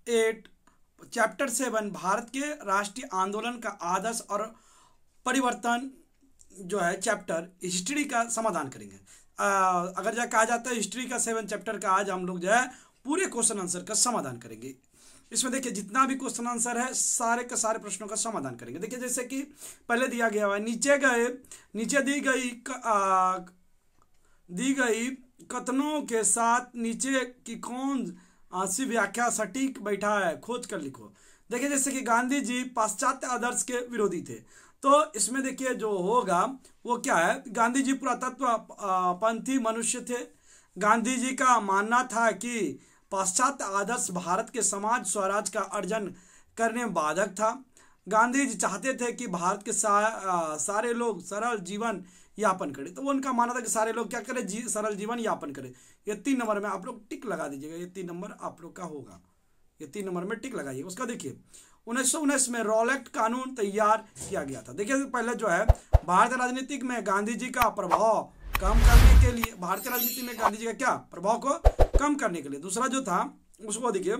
8 chapter 7 Bharat के राष्ट्रीय आंदोलन का आदर्श और परिवर्तन जो है चैप्टर हिस्ट्री का समाधान करेंगे। अगर जो कहा जाता है हिस्ट्री का 7 चैप्टर का आज हम लोग जो है पूरे क्वेश्चन आंसर का समाधान करेंगे। इसमें देखिए जितना भी क्वेश्चन आंसर है सारे के सारे प्रश्नों का समाधान करेंगे। देखिए जैसे कि पहले दिया गया है नीचे दी गई कथनों के साथ नीचे की कौन सी व्याख्या सटीक बैठा है, खोज कर लिखो। देखिए जैसे कि गांधी जी पाश्चात्य आदर्श के विरोधी थे, तो इसमें देखिए जो होगा वो क्या है, गांधी जी पुरातत्व पंथी मनुष्य थे। गांधी जी का मानना था कि पाश्चात्य आदर्श भारत के समाज स्वराज का अर्जन करने में बाधक था। गांधी जी चाहते थे कि भारत के सारे लोग सरल जीवन यापन करें, तो वो उनका मानना था कि सारे लोग क्या करें, सरल जीवन यापन करें। ये 3 नंबर में आप लोग टिक लगा दीजिएगा, ये 3 नंबर आप लोग का होगा, ये 3 नंबर में टिक लगाइए। उसका देखिए 1919 में रॉलेट कानून तैयार किया गया था। देखिए पहले जो है भारतीय राजनीति में गांधी जी का प्रभाव कम करने के लिए, भारतीय राजनीति में गांधी जी का क्या प्रभाव को कम करने के लिए। दूसरा जो था उसको देखिए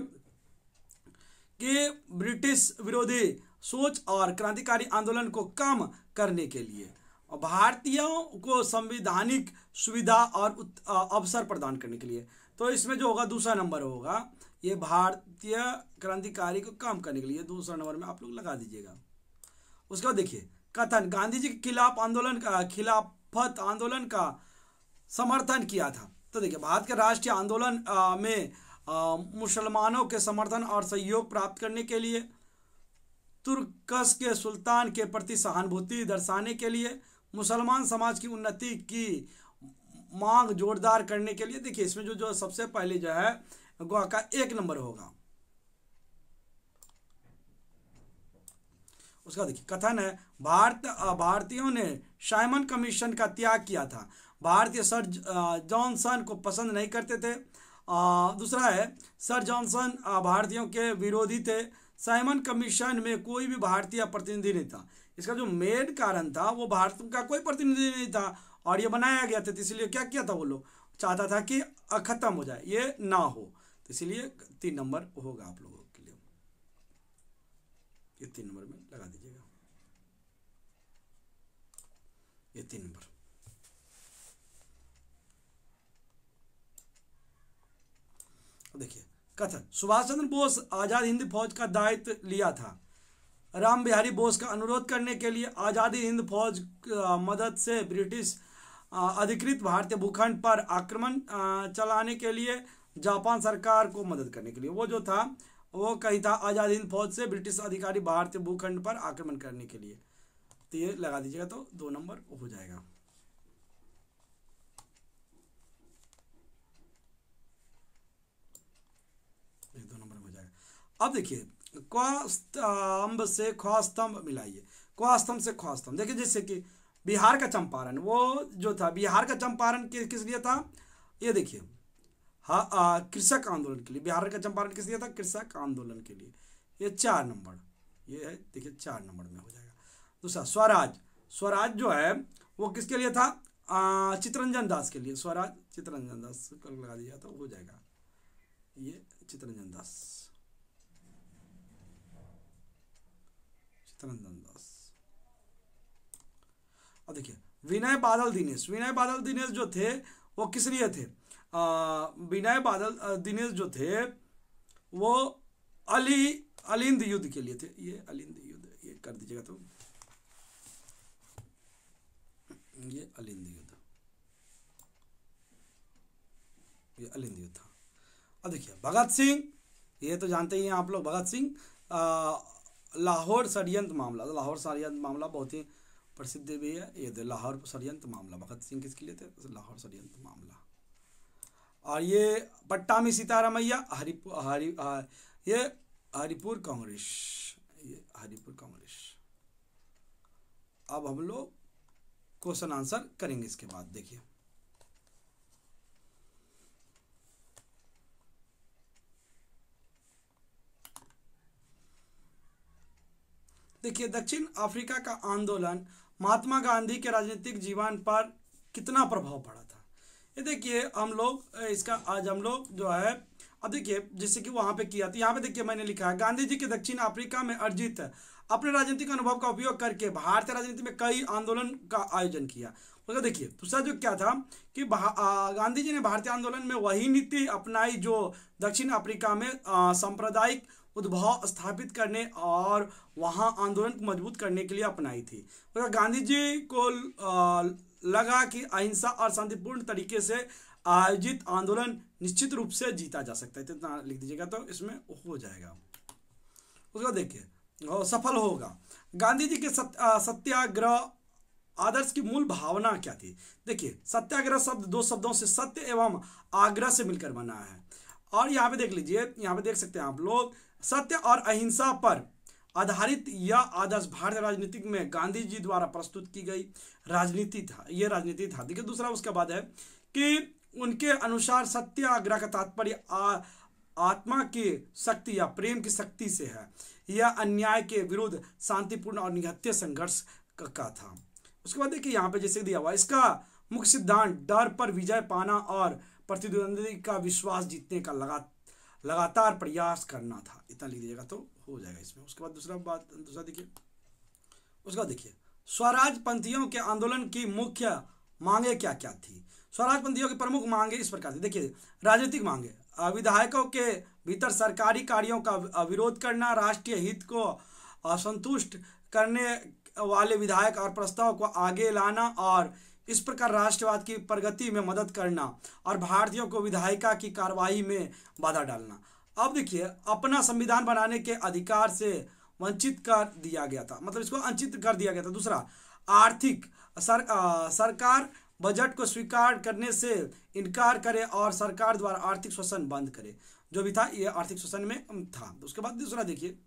कि ब्रिटिश विरोधी सोच और क्रांतिकारी आंदोलन को कम करने के लिए, और भारतीयों को संवैधानिक सुविधा और अवसर प्रदान करने के लिए। तो इसमें जो होगा दूसरा नंबर होगा, ये भारतीय क्रांतिकारी को कम करने के लिए दूसरा नंबर में आप लोग लगा दीजिएगा। उसके बाद देखिए कथन, गांधी जी के खिलाफत आंदोलन का समर्थन किया था। तो देखिए भारत के राष्ट्रीय आंदोलन में मुसलमानों के समर्थन और सहयोग प्राप्त करने के लिए, तुर्कस के सुल्तान के प्रति सहानुभूति दर्शाने के लिए, मुसलमान समाज की उन्नति की मांग जोरदार करने के लिए। देखिए इसमें जो सबसे पहले जो है गोवा का 1 नंबर होगा। उसका देखिए कथन है, भारतीयों ने साइमन कमीशन का त्याग किया था। भारतीय सर जॉनसन को पसंद नहीं करते थे। दूसरा है सर जॉनसन भारतीयों के विरोधी थे। साइमन कमीशन में कोई भी भारतीय प्रतिनिधि नहीं था। इसका जो मेन कारण था वो भारत का कोई प्रतिनिधि नहीं था और ये बनाया गया था, तो इसलिए क्या किया था, वो लोग चाहता था कि खत्म हो जाए, ये ना हो, तो इसलिए 3 नंबर होगा आप लोगों के लिए, ये 3 नंबर में लगा दीजिएगा, ये 3 नंबर। देखिए कथन, सुभाष चंद्र बोस आजाद हिंद फौज का दायित्व लिया था। राम बिहारी बोस का अनुरोध करने के लिए आजादी हिंद फौज मदद से ब्रिटिश अधिकृत भारतीय भूखंड पर आक्रमण चलाने के लिए, जापान सरकार को मदद करने के लिए। वो जो था वो कही था आजाद हिंद फौज से ब्रिटिश अधिकारी भारतीय भूखंड पर आक्रमण करने के लिए, तो ये लगा दीजिएगा, तो 2 नंबर हो जाएगा। ये 2 नंबर हो जाएगा। अब देखिए क स्तंभ से ख स्तंभ मिलाइए, क स्तंभ से ख स्तंभ। देखिए जैसे कि बिहार का चंपारण, वो जो था बिहार का चंपारण किस लिए था, ये देखिए कृषक आंदोलन के लिए। बिहार का चंपारण किस लिए था, कृषक आंदोलन के लिए। ये 4 नंबर, ये है देखिए 4 नंबर में हो जाएगा। दूसरा स्वराज, स्वराज जो है वो किसके लिए था, चित्तरंजन दास के लिए। स्वराज चित्तरंजन दास को लगा दिया तो हो जाएगा, ये चित्तरंजन दास, चित्तरंजन दास। और देखिए विनय बादल दिनेश, विनय बादल दिनेश जो थे वो किस लिए थे, विनय बादल दिनेश जो थे वो अलिंद युद्ध के लिए थे। ये अलिंद युद्ध, ये कर दीजिएगा, तो ये अलिंद युद्ध, ये अलिंद युद्ध था। अब देखिए भगत सिंह, ये तो जानते ही हैं आप लोग, भगत सिंह लाहौर षड्यंत्र मामला, लाहौर षड्यंत्र मामला बहुत ही प्रसिद्ध भी है। ये लाहौर षड्यंत्र मामला भगत सिंह किसके लिए थे, लाहौर षड्यंत्र मामला। और ये पट्टामी सीतारामैया ये हरिपुर कांग्रेस, ये हरिपुर कांग्रेस। अब हम लोग क्वेश्चन आंसर करेंगे इसके बाद। देखिए देखिए दक्षिण अफ्रीका का आंदोलन महात्मा गांधी के राजनीतिक जीवन पर कितना प्रभाव पड़ा था, ये देखिए हम लोग इसका आज हम लोग जो है अब देखिए जैसे कि वहां पे किया, तो यहाँ पे देखिए मैंने लिखा है, गांधी जी के दक्षिण अफ्रीका में अर्जित अपने राजनीतिक अनुभव का उपयोग करके भारतीय राजनीति में कई आंदोलन का आयोजन किया। तो देखिए दूसरा जो क्या था कि गांधी जी ने भारतीय आंदोलन में वही नीति अपनाई जो दक्षिण अफ्रीका में सांप्रदायिक उद्भव स्थापित करने और वहां आंदोलन को मजबूत करने के लिए अपनाई थी। तो गांधी जी को लगा कि अहिंसा और शांतिपूर्ण तरीके से आयोजित आंदोलन निश्चित रूप से जीता जा सकता है, तो इतना लिख दीजिएगा तो इसमें हो जाएगा। उसको देखिए सफल होगा। गांधी जी के सत्याग्रह आदर्श की मूल भावना क्या थी? देखिए सत्याग्रह शब्द दो शब्दों से सत्य एवं आग्रह से मिलकर बना है, और यहाँ पे देख लीजिए, यहाँ पे देख सकते हैं आप लोग, सत्य और अहिंसा पर आधारित यह आदर्श भारतीय राजनीति में गांधी जी द्वारा प्रस्तुत की गई राजनीति था, यह राजनीति था। देखिए दूसरा उसके बाद है कि उनके अनुसार सत्याग्रह का तात्पर्य आत्मा की शक्ति या प्रेम की शक्ति से है, यह अन्याय के विरुद्ध शांतिपूर्ण और निहत्थे संघर्ष का था। उसके बाद देखिए यहाँ पे जैसे दिया हुआ, इसका मुख्य सिद्धांत डर पर विजय पाना और प्रतिद्वंदी का विश्वास जीतने का लगातार प्रयास करना था। इतना लिख दीजिएगा तो हो जाएगा इसमें। उसके बाद दूसरा देखिए, उसका देखिए स्वराज पंथियों के आंदोलन की मुख्य मांगे क्या क्या थी? स्वराज पंथियों की प्रमुख मांगे इस प्रकार थी। देखिए राजनीतिक मांगे, विधायकों के भीतर सरकारी कार्यों का विरोध करना, राष्ट्रीय हित को असंतुष्ट करने वाले विधायक और प्रस्ताव को आगे लाना और इस प्रकार राष्ट्रवाद की प्रगति में मदद करना, और भारतीयों को विधायिका की कार्रवाई में बाधा डालना। अब देखिए अपना संविधान बनाने के अधिकार से वंचित कर दिया गया था, मतलब इसको वंचित कर दिया गया था। दूसरा आर्थिक सरकार बजट को स्वीकार करने से इनकार करे और सरकार द्वारा आर्थिक शोषण बंद करे, जो भी था ये आर्थिक शोषण में था। उसके बाद दूसरा देखिए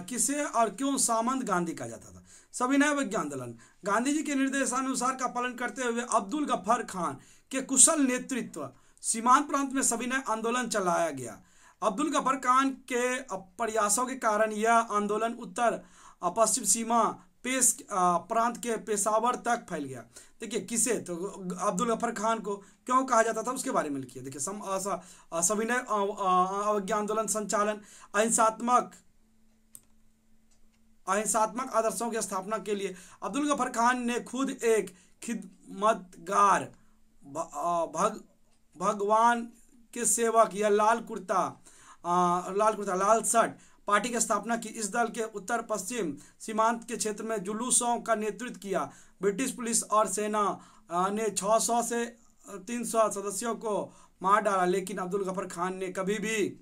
किसे और क्यों सामंत गांधी कहा जाता था? सविनय अवज्ञा आंदोलन, गांधी जी के निर्देशानुसार का पालन करते हुए अब्दुल गफ्फार खान के कुशल नेतृत्व सीमांत प्रांत में सविनय आंदोलन चलाया गया। अब्दुल गफ्फार खान के प्रयासों के कारण यह आंदोलन उत्तर पश्चिम सीमा प्रांत के पेशावर तक फैल गया। देखिए किसे, तो अब्दुल गफ्फार खान को क्यों कहा जाता था उसके बारे में लिखिए। देखिए सविनय अवज्ञा आंदोलन संचालन, अहिंसात्मक आदर्शों की स्थापना के लिए अब्दुल गफ्फार खान ने खुद एक खिदमतगार भगवान के सेवक या लाल कुर्ता लाल शर्ट पार्टी की स्थापना की। इस दल के उत्तर पश्चिम सीमांत के क्षेत्र में जुलूसों का नेतृत्व किया। ब्रिटिश पुलिस और सेना ने 600 से 300 सदस्यों को मार डाला, लेकिन अब्दुल गफ्फार खान ने कभी भी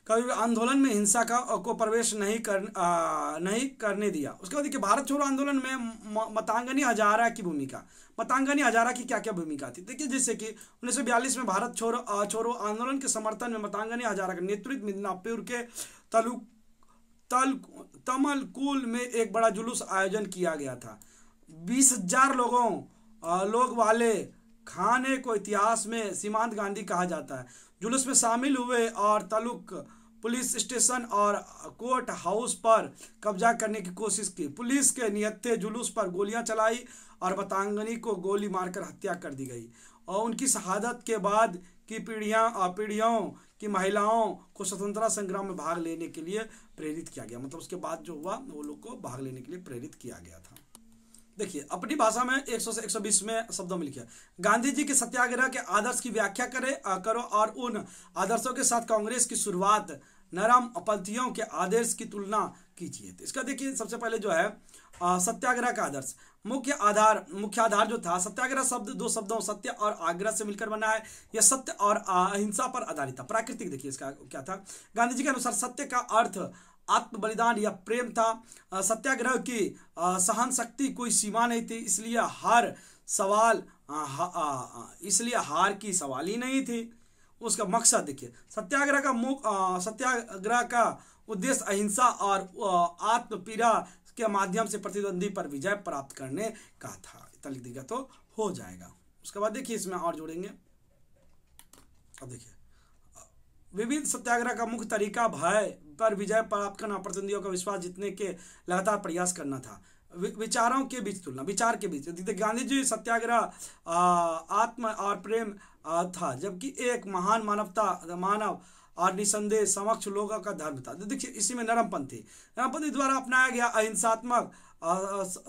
आंदोलन में हिंसा को प्रवेश नहीं करने दिया। उसके बाद देखिए भारत छोड़ो आंदोलन में मतंगनी हजारा की भूमिका। मतंगनी हजारा की क्या क्या भूमिका थी? देखिए जैसे कि 1942 में भारत छोड़ो आंदोलन के समर्थन में मतंगनी हजारा का नेतृत्व मिदनापुर के तमलकुल में एक बड़ा जुलूस आयोजन किया गया था। 20,000 लोग वाले खाने को इतिहास में सीमांत गांधी कहा जाता है। जुलूस में शामिल हुए और तलुक पुलिस स्टेशन और कोर्ट हाउस पर कब्जा करने की कोशिश की। पुलिस के निहत्थे जुलूस पर गोलियां चलाई और मतंगनी को गोली मारकर हत्या कर दी गई, और उनकी शहादत के बाद की पीढ़ियों की महिलाओं को स्वतंत्रता संग्राम में भाग लेने के लिए प्रेरित किया गया। मतलब उसके बाद जो हुआ वो लोग को भाग लेने के लिए प्रेरित किया गया था। देखिए अपनी भाषा में 100 से 120 में शब्दों में लिखिए, गांधी जी के सत्याग्रह के आदर्श की व्याख्या करो और उन आदर्शों के साथ कांग्रेस की शुरुआत नरम पंथियों के आदर्श की तुलना कीजिए। तो इसका देखिए सबसे पहले जो है सत्याग्रह का आदर्श, मुख्य आधार जो था, सत्याग्रह शब्द दो शब्दों सत्य और आग्रह से मिलकर बना है। यह सत्य और अहिंसा पर आधारित था। प्राकृतिक देखिए इसका क्या था, गांधी जी के अनुसार सत्य का अर्थ आत्म बलिदान या प्रेम था। सत्याग्रह की सहन शक्ति कोई सीमा नहीं थी, इसलिए हार की सवाल ही नहीं थी। उसका मकसद देखिए, सत्याग्रह का उद्देश्य अहिंसा और आत्मपीड़ा के माध्यम से प्रतिद्वंदी पर विजय प्राप्त करने का था। इतना लिख देगा तो हो जाएगा। उसके बाद देखिए इसमें और जोड़ेंगे। अब देखिए विविध सत्याग्रह का मुख्य तरीका भय पर विजय प्राप्त करना, प्रतिद्वंदियों का विश्वास जीतने के लगातार प्रयास करना था। विचारों के बीच तुलना, विचार के बीच। गांधी जी सत्याग्रह आत्म और प्रेम था, जबकि एक महान मानव और निसंदेह समक्ष लोगों का धर्म था। देखिए इसी में नरमपंथी द्वारा अपनाया गया अहिंसात्मक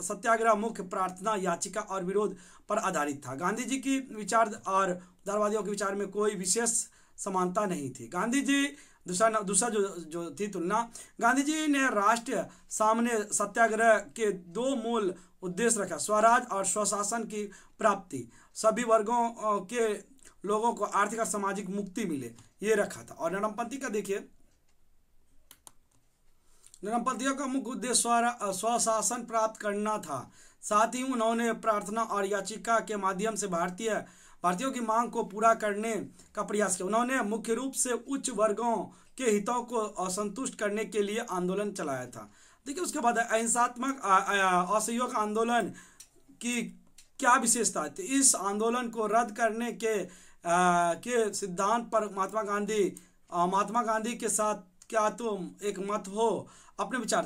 सत्याग्रह मुख्य प्रार्थना, याचिका और विरोध पर आधारित था। गांधी जी की विचार और उदारवादियों के विचार में कोई विशेष समानता नहीं थी। गांधी जी दूसरा जो थी तुलना, गांधी जी ने राष्ट्र सामने सत्याग्रह के दो मूल उद्देश्य रखा, स्वराज और स्वशासन की प्राप्ति, सभी वर्गों के लोगों को आर्थिक और सामाजिक मुक्ति मिले, ये रखा था। और नरमपंथी का देखिए, नरमपंथियों का मुख्य उद्देश्य स्वशासन प्राप्त करना था। साथ ही उन्होंने प्रार्थना और याचिका के माध्यम से भारतीयों की मांग को पूरा करने का प्रयास किया। उन्होंने मुख्य रूप से उच्च वर्गों के हितों को असंतुष्ट करने के लिए आंदोलन चलाया था। देखिए उसके बाद अहिंसात्मक असहयोग आंदोलन की क्या विशेषता थी। इस आंदोलन को रद्द करने के सिद्धांत पर महात्मा गांधी के साथ क्या तुम एक मत हो? अपने विचार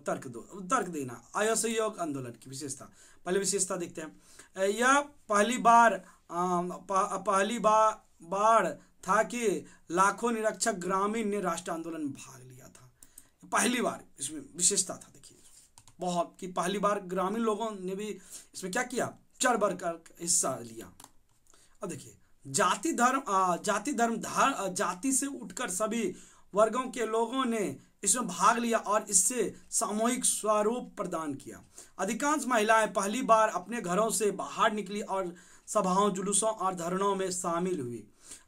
तर्क देना। असहयोग आंदोलन की विशेषता, पहले विशेषता देखते हैं। यह पहली बार था कि लाखों निरक्षर ग्रामीण ने राष्ट्रीय आंदोलन में भाग लिया था। पहली बार इसमें विशेषता था। देखिए बहुत कि पहली बार ग्रामीण लोगों ने भी इसमें क्या किया, चढ़ बढ़ कर हिस्सा लिया। अब देखिए जाति से उठकर सभी वर्गों के लोगों ने इसमें भाग लिया और इससे सामूहिक स्वरूप प्रदान किया। अधिकांश महिलाएं पहली बार अपने घरों से बाहर निकली और सभाओं, जुलूसों और धरनों में शामिल हुई।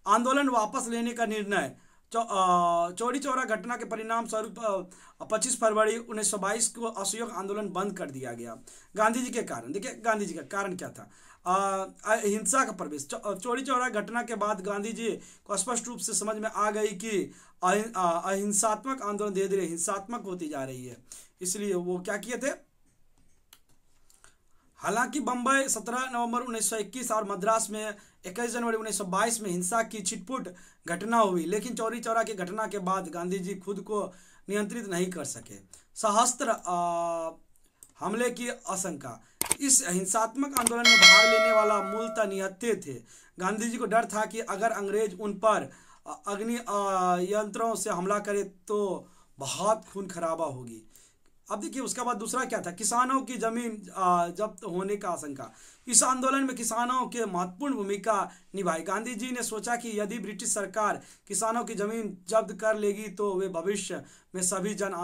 आंदोलन वापस लेने का निर्णय, चौरी चौरा घटना के परिणाम स्वरूप 25 फरवरी 1922 को असहयोग आंदोलन बंद कर दिया गया। गांधी जी के कारण, देखिए गांधी जी का कारण क्या था, हिंसा का प्रवेश। चौरी चौरा घटना के बाद गांधी जी को स्पष्ट रूप से समझ में आ गई कि अहिंसात्मक आंदोलन धीरे धीरे हिंसात्मक होती जा रही है, इसलिए वो क्या किए थे। हालांकि बंबई 17 नवंबर 1921 और मद्रास में 21 जनवरी 1922 में हिंसा की छिटपुट घटना हुई, लेकिन चौरी चौरा की घटना के बाद गांधी जी खुद को नियंत्रित नहीं कर सके। सशस्त्र हमले की आशंका, इस हिंसात्मक आंदोलन में भाग लेने वाला मूलतः निहत्थे थे। गांधी जी को डर था कि अगर अंग्रेज उन पर अग्नि यंत्रों से हमला करे तो बहुत खून खराबा होगी। अब देखिए उसके बाद दूसरा क्या था, किसानों की जमीन जब्त होने का आशंका। इस आंदोलन में किसानों के महत्वपूर्ण भूमिका निभाई। गांधी जी ने सोचा कि यदि ब्रिटिश सरकार किसानों की जमीन जब्त कर लेगी तो वे भविष्य में सभी जन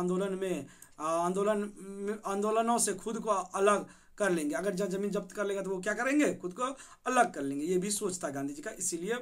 आंदोलनों से खुद को अलग कर लेंगे। अगर जमीन जब्त कर लेगा तो वो क्या करेंगे, खुद को अलग कर लेंगे। ये भी सोच था गांधी जी का। इसीलिए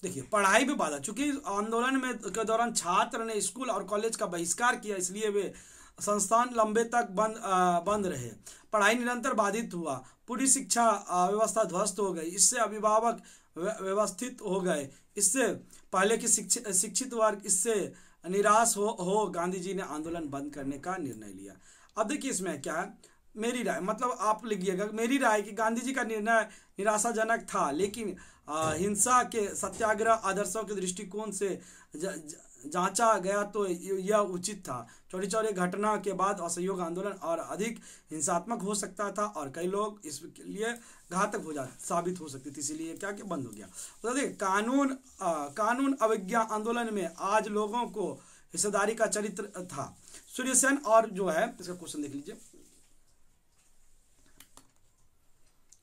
देखिए पढ़ाई पे बाधा, चूंकि आंदोलन में के दौरान छात्र ने स्कूल और कॉलेज का बहिष्कार किया, इसलिए वे संस्थान लंबे तक बंद रहे। पढ़ाई निरंतर बाधित हुआ, पूरी शिक्षा व्यवस्था ध्वस्त हो गई। इससे अभिभावक व्यवस्थित हो गए, इससे पहले की शिक्षित वर्ग इससे निराश हो गांधी जी ने आंदोलन बंद करने का निर्णय लिया। अब देखिए इसमें क्या है, मेरी राय, मतलब आप लिखिएगा, मेरी राय कि गांधी जी का निर्णय निराशाजनक था, लेकिन हिंसा के सत्याग्रह आदर्शों के दृष्टिकोण से जांचा गया तो यह उचित था। चौरी चौरा घटना के बाद असहयोग आंदोलन और अधिक हिंसात्मक हो सकता था और कई लोग इसके लिए घातक साबित हो सकती थी, इसीलिए क्या कि बंद हो गया। तो देखिए कानून अवज्ञा आंदोलन में आज लोगों को हिस्सेदारी का चरित्र था। सूर्य सेन और जो है इसका क्वेश्चन देख लीजिए,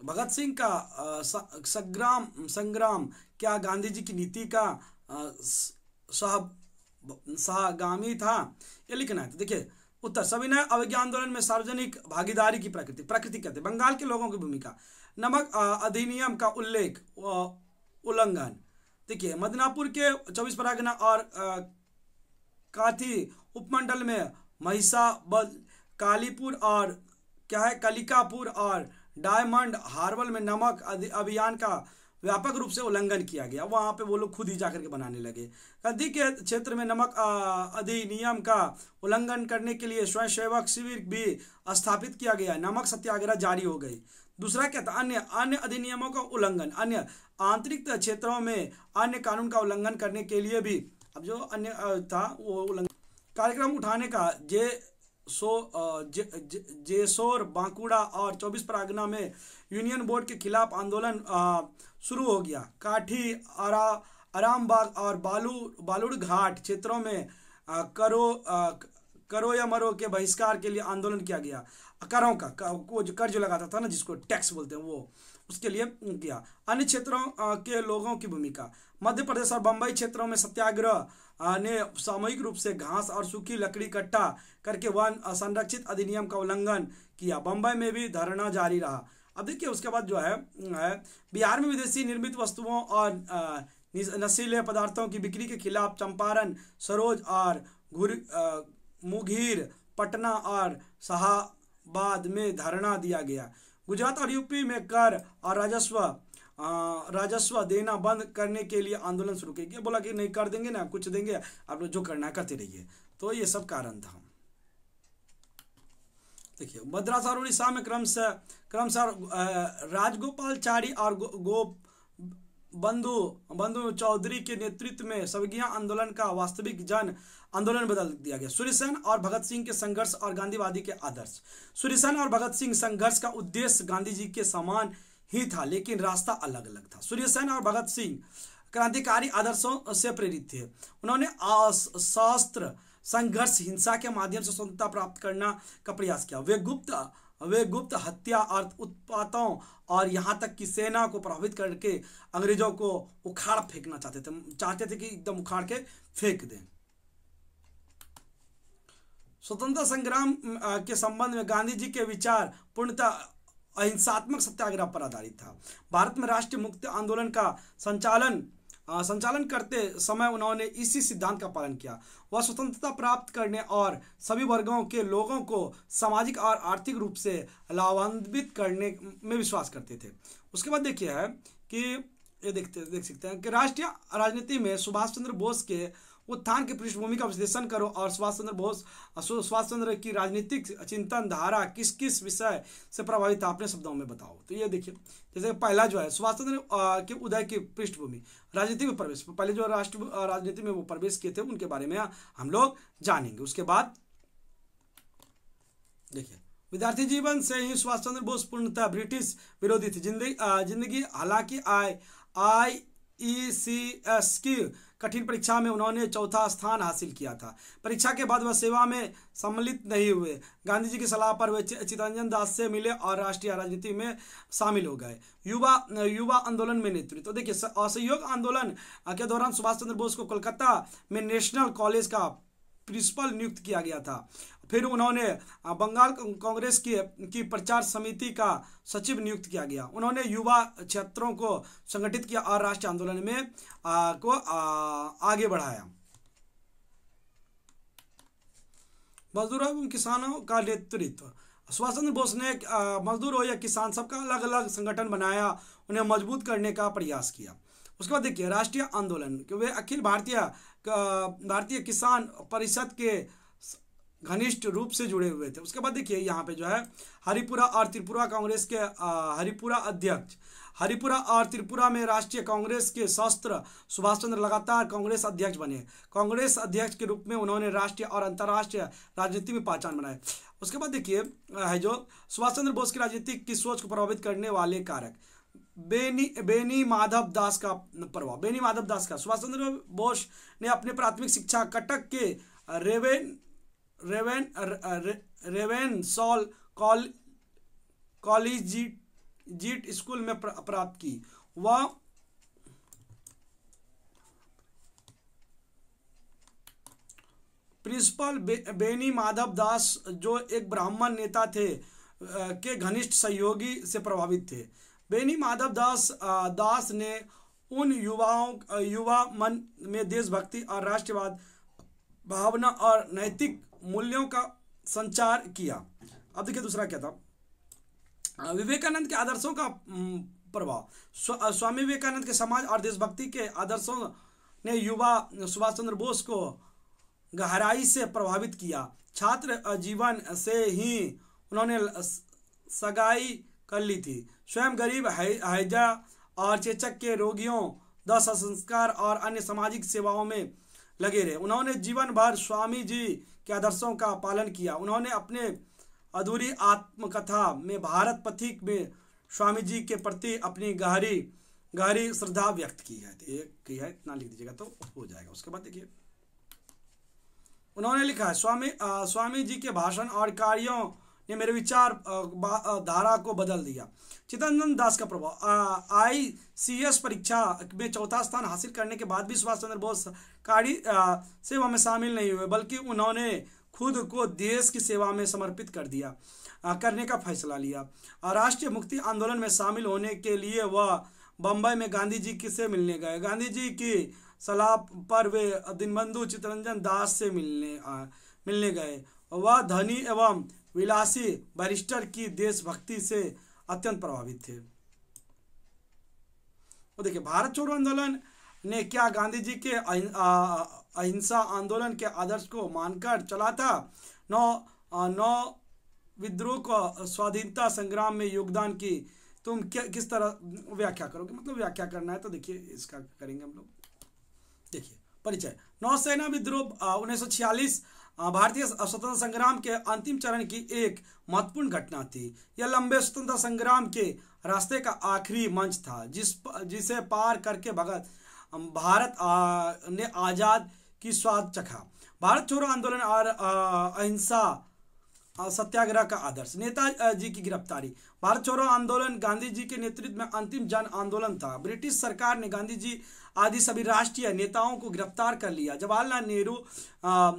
भगत सिंह का संग्राम क्या गांधी जी की नीति का सहगामी था, ये लिखना है। तो देखिए उत्तर, सविनय अवज्ञा आंदोलन में सार्वजनिक भागीदारी की प्रकृति कहते हैं। बंगाल के लोगों की भूमिका, नमक अधिनियम का उल्लंघन। देखिए मिदनापुर के 24 परगना और काथी उपमंडल में महिषाबल, कालीपुर और क्या है कलिकापुर और डायमंड हार्बर में नमक अभियान का व्यापक रूप से उल्लंघन किया गया। वहाँ पे वो लोग खुद ही जाकर के बनाने लगे। कद्दी के क्षेत्र में नमक अधिनियम का उल्लंघन करने के लिए स्वयंसेवक शिविर भी स्थापित किया गया। नमक सत्याग्रह जारी हो गई। दूसरा क्या था, अन्य अधिनियमों का उल्लंघन, अन्य आंतरिक क्षेत्रों में अन्य कानून का उल्लंघन करने के लिए भी अब जो अन्य था वो उल्लंघन कार्यक्रम उठाने का जेसोर, बांकुड़ा और 24 परगना में यूनियन बोर्ड के खिलाफ आंदोलन शुरू हो गया। काठी, आरामबाग और बालूड़ घाट क्षेत्रों में करो या मरो के बहिष्कार के लिए आंदोलन किया गया। करों का वो जो कर जो लगाता था ना, जिसको टैक्स बोलते हैं, वो उसके लिए किया। अन्य क्षेत्रों के लोगों की भूमिका। मध्य प्रदेश और बंबई क्षेत्रों में सत्याग्रह ने सामूहिक रूप से घास और सूखी लकड़ी इकट्ठा करके वन संरक्षित अधिनियम का उल्लंघन किया। बंबई में भी धरना जारी रहा। अब देखिए उसके बाद जो है बिहार में विदेशी निर्मित वस्तुओं और नशीले पदार्थों की बिक्री के खिलाफ चंपारण, सरोज और मुंगेर, पटना और शाहाबाद में धरना दिया गया। गुजरात और यूपी में कर और राजस्व देना बंद करने के लिए आंदोलन शुरू किया। बोला कि नहीं कर देंगे ना, कुछ देंगे, आप लोग जो करना है करते रहिए। तो ये सब कारण था। देखिए मद्रास और उड़ीसा में क्रमशः राजगोपालचारी और बंधु चौधरी के नेतृत्व में सवगिया आंदोलन का वास्तविक जन आंदोलन बदल दिया गया। सूर्यसेन और भगत सिंह के संघर्ष और गांधीवादी के आदर्श। सूर्यसेन और भगत सिंह संघर्ष का उद्देश्य गांधी जी के समान ही था, लेकिन रास्ता अलग अलग था। सूर्यसेन और भगत सिंह क्रांतिकारी आदर्शों से प्रेरित थे। उन्होंने सशस्त्र संघर्ष, हिंसा के माध्यम से स्वतंत्रता प्राप्त करना का प्रयास किया। वे गुप्त हत्या और उत्पातों और यहाँ तक कि सेना को प्रभावित करके अंग्रेजों को उखाड़ फेंकना चाहते थे कि एकदम उखाड़ के फेंक दें। स्वतंत्रता संग्राम के संबंध में गांधी जी के विचार पूर्णतः अहिंसात्मक सत्याग्रह पर आधारित था। भारत में राष्ट्रीय मुक्ति आंदोलन का संचालन करते समय उन्होंने इसी सिद्धांत का पालन किया। वह स्वतंत्रता प्राप्त करने और सभी वर्गों के लोगों को सामाजिक और आर्थिक रूप से लाभान्वित करने में विश्वास करते थे। उसके बाद देखिए है कि ये देख सकते हैं कि राष्ट्रीय राजनीति में सुभाष चंद्र बोस के उत्थान की पृष्ठभूमि का विश्लेषण करो और सुभाष चंद्र की राजनीतिक चिंतन धारा किस किस विषय से प्रभावित था, अपने शब्दों में बताओ। तो ये देखिए, जैसे पहला जो है सुभाष चंद्र के उदय की पृष्ठभूमि, राजनीति में प्रवेश, पहले जो राष्ट्र राजनीति में वो प्रवेश किए थे उनके बारे में हम लोग जानेंगे। उसके बाद देखिए विद्यार्थी जीवन से ही सुभाष चंद्र बोस पूर्णतः ब्रिटिश विरोधी थे। जिंदगी हालांकि IECS की कठिन परीक्षा में उन्होंने चौथा स्थान हासिल किया था। परीक्षा के बाद वह सेवा में सम्मिलित नहीं हुए। गांधी जी की सलाह पर वे चित्तरंजन दास से मिले और राष्ट्रीय राजनीति में शामिल हो गए। युवा आंदोलन में नेतृत्व। तो देखिए असहयोग आंदोलन के दौरान सुभाष चंद्र बोस को कोलकाता में नेशनल कॉलेज का प्रिंसिपल नियुक्त किया गया था। फिर उन्होंने बंगाल कांग्रेस की प्रचार समिति का सचिव नियुक्त किया गया। उन्होंने युवा क्षेत्रों को संगठित किया और राष्ट्रीय आंदोलन में आगे बढ़ाया। मजदूरों एवं किसानों का नेतृत्व। सुभाष चंद्र बोस ने मजदूर हो या किसान सबका अलग अलग संगठन बनाया, उन्हें मजबूत करने का प्रयास किया। उसके बाद देखिए राष्ट्रीय आंदोलन कि वे अखिल भारतीय किसान परिषद के घनिष्ठ रूप से जुड़े हुए थे। उसके बाद देखिए यहाँ पे जो है हरिपुरा और त्रिपुरा कांग्रेस के हरिपुरा और त्रिपुरा में राष्ट्रीय कांग्रेस के शस्त्र सुभाष चंद्र लगातार कांग्रेस अध्यक्ष बने। कांग्रेस अध्यक्ष के रूप में उन्होंने राष्ट्रीय और अंतर्राष्ट्रीय राजनीति में पहचान बनाई। उसके बाद देखिए है जो सुभाष चंद्र बोस की राजनीति की सोच को प्रभावित करने वाले कारक। बेनी माधव दास का प्रभाव। बेनी माधव दास का सुभाष चंद्र बोस ने अपने प्राथमिक शिक्षा कटक के रेवेनशॉल कॉलेजिएट स्कूल में प्राप्त की। वह प्रिंसिपल बेनी माधव दास जो एक ब्राह्मण नेता थे के घनिष्ठ सहयोगी से प्रभावित थे। बेनी माधव दास ने उन युवा मन में देशभक्ति और राष्ट्रवाद भावना और नैतिक मूल्यों का संचार किया। अब देखिए दूसरा क्या था, विवेकानंद के आदर्शों का प्रभाव। स्वामी विवेकानंद के समाज और देशभक्ति के आदर्शों ने युवा सुभाष चंद्र बोस को गहराई से प्रभावित किया। छात्र जीवन से ही उन्होंने सगाई कर ली थी। स्वयं गरीब, हैजा और चेचक के रोगियों, संस्कार और अन्य सामाजिक सेवाओं में लगे रहे। उन्होंने जीवन भर स्वामी जी के आदर्शों का पालन किया। उन्होंने अपने अधूरी आत्मकथा में भारत पथिक में स्वामी जी के प्रति अपनी गहरी गहरी श्रद्धा व्यक्त की है। इतना लिख दीजिएगा तो हो जाएगा। उसके बाद देखिए उन्होंने लिखा है, स्वामी जी के भाषण और कार्यों ने मेरे विचार धारा को बदल दिया। चित्तरंजन दास का प्रभाव, ICS परीक्षा में चौथा स्थान हासिल करने के बाद भी सुभाष चंद्र बोस सरकारी सेवा में शामिल नहीं हुए, बल्कि उन्होंने खुद को देश की सेवा में समर्पित करने का फैसला लिया। राष्ट्रीय मुक्ति आंदोलन में शामिल होने के लिए वह बम्बई में गांधी जी से मिलने गए। गांधी जी की सलाह पर वे दीनबंधु चित्तरंजन दास से मिलने गए। वह धनी एवं विलासी बैरिस्टर की देशभक्ति से अत्यंत प्रभावित थे। वो देखिए भारत छोड़ो आंदोलन ने क्या गांधी जी के अहिंसा आंदोलन के आदर्श को मानकर चला था। नौ विद्रोह को स्वाधीनता संग्राम में योगदान की तुम किस तरह व्याख्या करोगे, मतलब व्याख्या करना है तो देखिए इसका करेंगे हम लोग। देखिए परिचय, नौसेना विद्रोह 1946 भारतीय स्वतंत्रता संग्राम के अंतिम चरण की एक महत्वपूर्ण घटना थी। यह लंबे स्वतंत्रता संग्राम के रास्ते का आखिरी मंच था जिसे पार करके भारत ने आजाद की स्वाद चखा। भारत छोड़ो आंदोलन और अहिंसा सत्याग्रह का आदर्श, नेताजी की गिरफ्तारी। भारत छोड़ो आंदोलन गांधी जी के नेतृत्व में अंतिम जन आंदोलन था। ब्रिटिश सरकार ने गांधी जी आदि सभी राष्ट्रीय नेताओं को गिरफ्तार कर लिया। जवाहरलाल नेहरू,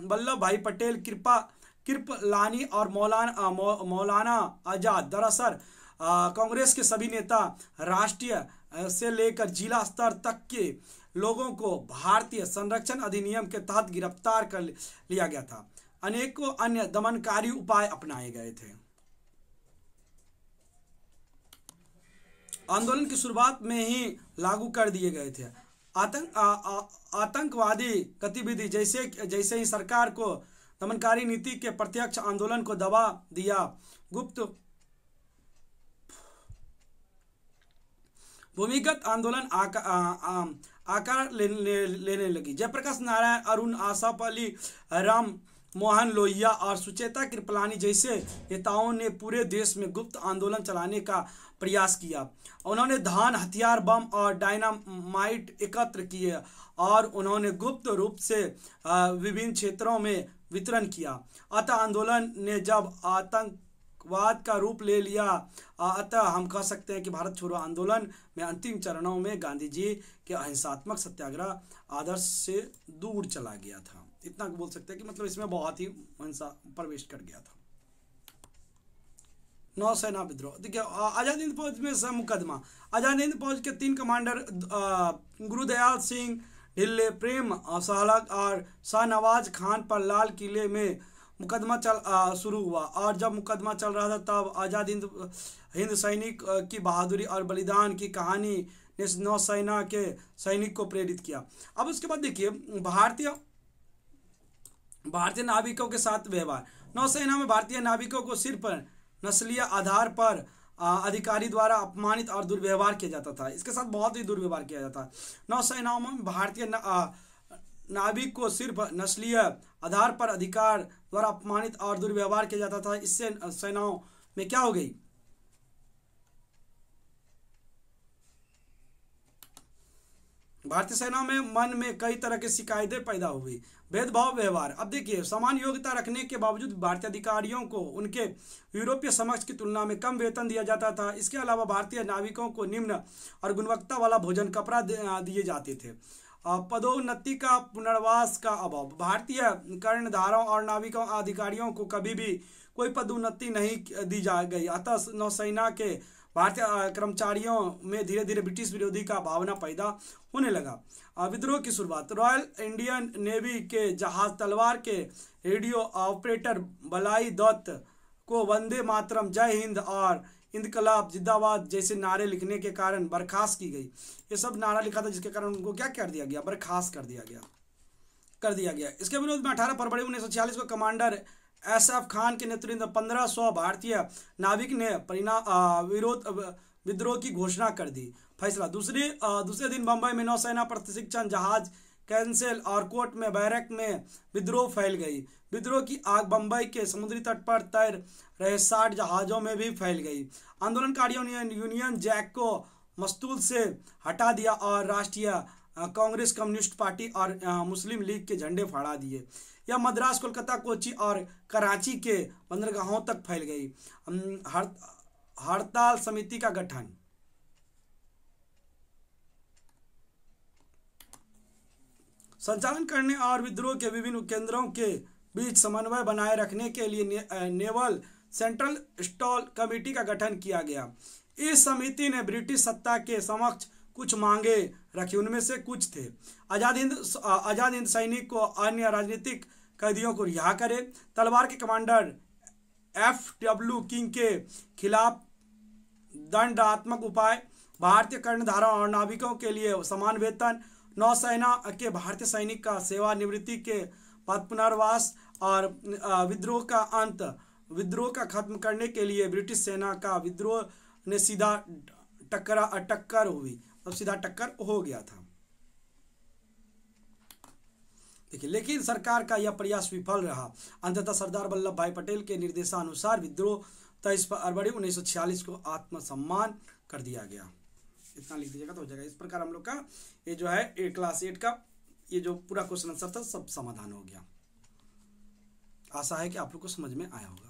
वल्लभ भाई पटेल, कृपलानी और मौलाना आजाद, दरअसल कांग्रेस के सभी नेता राष्ट्रीय से लेकर जिला स्तर तक के लोगों को भारतीय संरक्षण अधिनियम के तहत गिरफ्तार कर लिया गया था। अनेकों अन्य दमनकारी उपाय अपनाए गए थे। आंदोलन की शुरुआत में ही लागू कर दिए गए थे। आतंकवादी गतिविधि जैसे ही सरकार को दमनकारी नीति के प्रत्यक्ष आंदोलन को दबा दिया। गुप्त भूमिगत आंदोलन आकार लेने लगी। जयप्रकाश नारायण, अरुण आसफ अली, राम मोहन लोहिया और सुचेता कृपलानी जैसे नेताओं ने पूरे देश में गुप्त आंदोलन चलाने का प्रयास किया। उन्होंने धान, हथियार, बम और डायनामाइट एकत्र किए और उन्होंने गुप्त रूप से विभिन्न क्षेत्रों में वितरण किया। अतः आंदोलन ने जब आतंकवाद का रूप ले लिया, अतः हम कह सकते हैं कि भारत छोड़ो आंदोलन में अंतिम चरणों में गांधी जी के अहिंसात्मक सत्याग्रह आदर्श से दूर चला गया था। इतना बोल सकते हैं कि मतलब इसमें बहुत ही हिंसा प्रवेश कर गया था। नौसेना विद्रोह, देखिए आजाद हिंद फौज में सब मुकदमा। आजाद हिंद फौज के 3 कमांडर गुरुदयाल सिंह ढिल्ले, प्रेम सहलग और शाहनवाज खान पर लाल किले में मुकदमा शुरू हुआ। और जब मुकदमा चल रहा था तब आजाद हिंद सैनिक की बहादुरी और बलिदान की कहानी ने नौसेना के सैनिक को प्रेरित किया। अब उसके बाद देखिए भारतीय नाविकों के साथ व्यवहार। नौसेना में भारतीय नाविकों को सिर्फ नस्लीय आधार पर अधिकारी द्वारा अपमानित और दुर्व्यवहार किया जाता था। इसके साथ बहुत ही दुर्व्यवहार किया जाता है। नौसेनाओं में भारतीय नाविक को सिर्फ नस्लीय आधार पर अधिकार द्वारा अपमानित और दुर्व्यवहार किया जाता था। इससे सेनाओं में क्या हो गई, भारतीय सेना में मन में कई तरह की शिकायतें पैदा हुई। भेदभाव व्यवहार, अब देखिए समान योग्यता रखने के बावजूद भारतीय अधिकारियों को उनके यूरोपीय समकक्ष की तुलना में कम वेतन दिया जाता था। इसके अलावा भारतीय नाविकों को निम्न और गुणवत्ता वाला भोजन, कपड़ा दिए जाते थे। पदोन्नति का पुनर्वास का अभाव, भारतीय कर्णधारों और नाविकों अधिकारियों को कभी भी कोई पदोन्नति नहीं दी जा गई। अतः नौसेना के भारतीय कर्मचारियों में धीरे धीरे ब्रिटिश विरोधी का भावना पैदा होने लगा। विद्रोह की शुरुआत, रॉयल इंडियन नेवी के जहाज तलवार के रेडियो ऑपरेटर बलाई दत्त को वंदे मातरम, जय हिंद और इंकलाब जिंदाबाद जैसे नारे लिखने के कारण बर्खास्त की गई। ये सब नारा लिखा था जिसके कारण उनको क्या कर दिया गया, बर्खास्त कर दिया गया। इसके विरोध में 18 फरवरी 1946 को कमांडर SF खान के नेतृत्व में 1500 भारतीय नाविक ने विद्रोह की घोषणा कर दी। फैसला, दूसरे दिन बंबई में नौसेना प्रशिक्षण जहाज कैंसिल और कोर्ट में बैरक में विद्रोह फैल गई। विद्रोह की आग बंबई के समुद्री तट पर तैर रहे 60 जहाज़ों में भी फैल गई। आंदोलनकारियों ने यूनियन जैक को मस्तूल से हटा दिया और राष्ट्रीय कांग्रेस, कम्युनिस्ट पार्टी और मुस्लिम लीग के झंडे फहरा दिए। यह मद्रास, कोलकाता, कोच्चि और कराची के बंदरगाहों तक फैल गई। हड़ताल समिति का गठन। संचालन करने और विद्रोह के विभिन्न केंद्रों के बीच समन्वय बनाए रखने के लिए नेवल सेंट्रल स्टॉल कमेटी का गठन किया गया। इस समिति ने ब्रिटिश सत्ता के समक्ष कुछ मांगे रखी। उनमें से कुछ थे: आज़ाद हिंद सैनिक को अन्य राजनीतिक कैदियों को रिहा करे, तलवार के कमांडर FW किंग के खिलाफ दंडात्मक उपाय, भारतीय कर्णधारों और नाविकों के लिए समान वेतन, नौसेना के भारतीय सैनिक का सेवानिवृत्ति के बाद पुनर्वास और विद्रोह का खत्म करने के लिए ब्रिटिश सेना का विद्रोह ने सीधा टक्कर हुई और सीधा टक्कर हो गया था। देखिए, लेकिन सरकार का यह प्रयास विफल रहा। अंततः सरदार वल्लभ भाई पटेल के निर्देशानुसार विद्रोह 23 फरवरी 1946 को आत्मसम्मान कर दिया गया। इतना लिख दीजिएगा तो हो जाएगा। इस प्रकार हम लोग का ये जो है क्लास 8 का ये जो पूरा क्वेश्चन आंसर था सब समाधान हो गया। आशा है कि आप लोग को समझ में आया होगा।